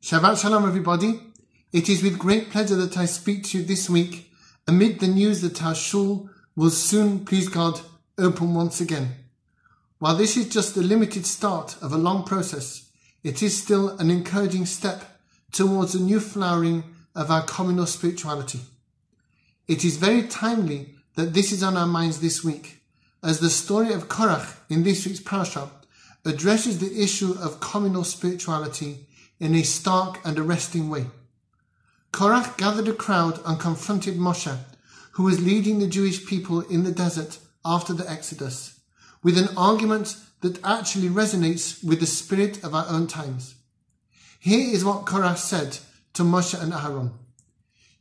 Shabbat Shalom everybody. It is with great pleasure that I speak to you this week amid the news that our shul will soon, please God, open once again. While this is just the limited start of a long process, it is still an encouraging step towards a new flowering of our communal spirituality. It is very timely that this is on our minds this week, as the story of Korach in this week's parasha addresses the issue of communal spirituality in a stark and arresting way. Korach gathered a crowd and confronted Moshe, who was leading the Jewish people in the desert after the Exodus, with an argument that actually resonates with the spirit of our own times. Here is what Korach said to Moshe and Aaron.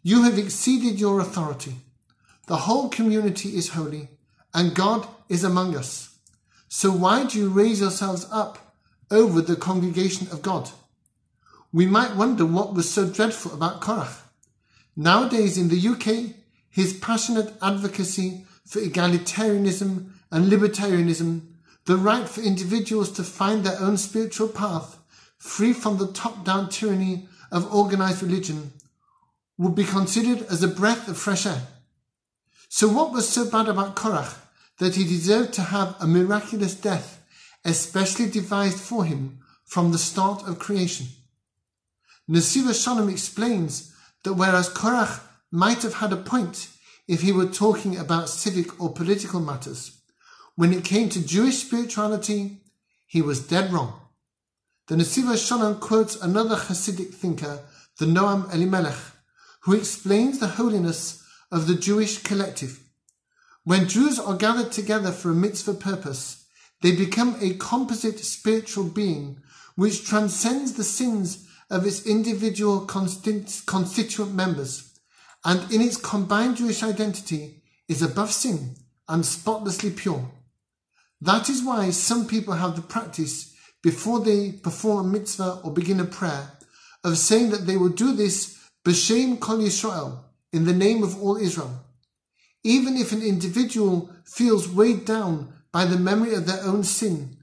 "You have exceeded your authority. The whole community is holy, and God is among us. So why do you raise yourselves up over the congregation of God?" We might wonder what was so dreadful about Korach. Nowadays in the UK, his passionate advocacy for egalitarianism and libertarianism, the right for individuals to find their own spiritual path, free from the top-down tyranny of organised religion, would be considered as a breath of fresh air. So what was so bad about Korach that he deserved to have a miraculous death, especially devised for him from the start of creation? Nesiva Shalom explains that whereas Korach might have had a point if he were talking about civic or political matters, when it came to Jewish spirituality, he was dead wrong. The Nesiva Shalom quotes another Hasidic thinker, the Noam Elimelech, who explains the holiness of the Jewish collective. When Jews are gathered together for a mitzvah purpose, they become a composite spiritual being which transcends the sins of its individual constituent members, and in its combined Jewish identity is above sin and spotlessly pure. That is why some people have the practice, before they perform a mitzvah or begin a prayer, of saying that they will do this b'shem kol Yisrael, in the name of all Israel. Even if an individual feels weighed down by the memory of their own sin,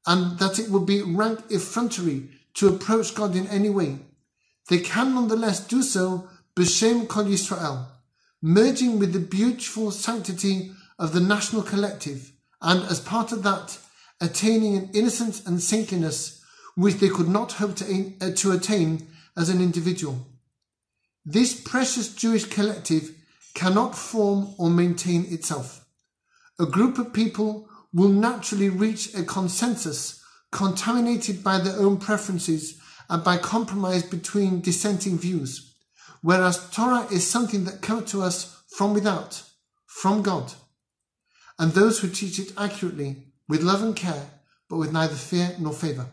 and that it would be rank effrontery to approach God in any way, they can nonetheless do so b'shem kol Yisrael, merging with the beautiful sanctity of the national collective, and as part of that, attaining an innocence and saintliness which they could not hope to attain as an individual. This precious Jewish collective cannot form or maintain itself. A group of people will naturally reach a consensus contaminated by their own preferences and by compromise between dissenting views, whereas Torah is something that comes to us from without, from God, and those who teach it accurately, with love and care, but with neither fear nor favour.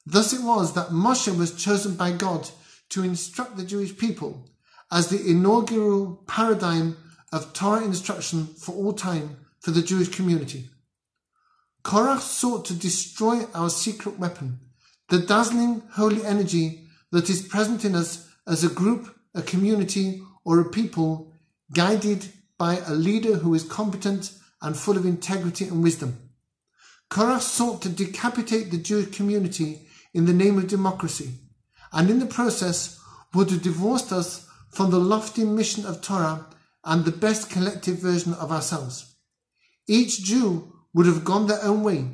Thus it was that Moshe was chosen by God to instruct the Jewish people as the inaugural paradigm of Torah instruction for all time for the Jewish community. Korach sought to destroy our secret weapon, the dazzling holy energy that is present in us as a group, a community, or a people, guided by a leader who is competent and full of integrity and wisdom. Korach sought to decapitate the Jewish community in the name of democracy, and in the process would have divorced us from the lofty mission of Torah and the best collective version of ourselves. Each Jew would have gone their own way,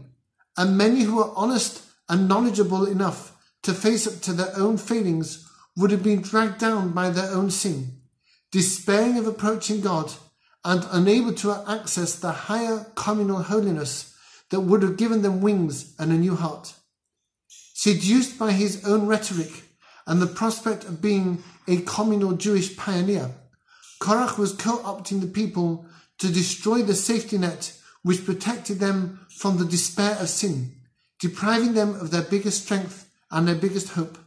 and many who were honest and knowledgeable enough to face up to their own failings would have been dragged down by their own sin, despairing of approaching God and unable to access the higher communal holiness that would have given them wings and a new heart. Seduced by his own rhetoric and the prospect of being a communal Jewish pioneer, Korach was co-opting the people to destroy the safety net which protected them from the despair of sin, depriving them of their biggest strength and their biggest hope.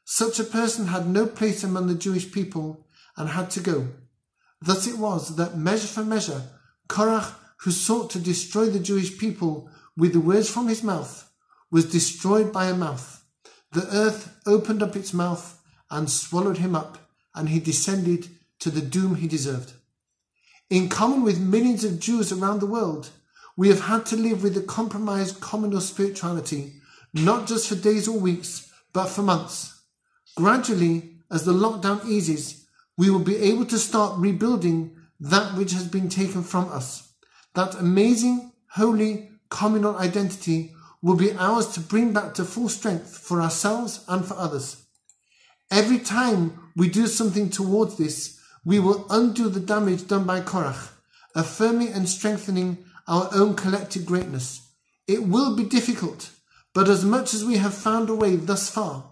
Such a person had no place among the Jewish people and had to go. Thus it was that measure for measure, Korach, who sought to destroy the Jewish people with the words from his mouth, was destroyed by a mouth. The earth opened up its mouth and swallowed him up, and he descended to the doom he deserved. In common with millions of Jews around the world, we have had to live with the compromised communal spirituality, not just for days or weeks, but for months. Gradually, as the lockdown eases, we will be able to start rebuilding that which has been taken from us. That amazing, holy, communal identity will be ours to bring back to full strength for ourselves and for others. Every time we do something towards this, we will undo the damage done by Korach, affirming and strengthening our own collective greatness. It will be difficult, but as much as we have found a way thus far,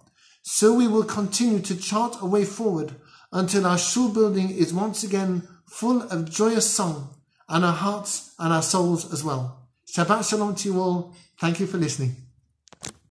so we will continue to chart a way forward until our shul building is once again full of joyous song, and our hearts and our souls as well. Shabbat Shalom to you all. Thank you for listening.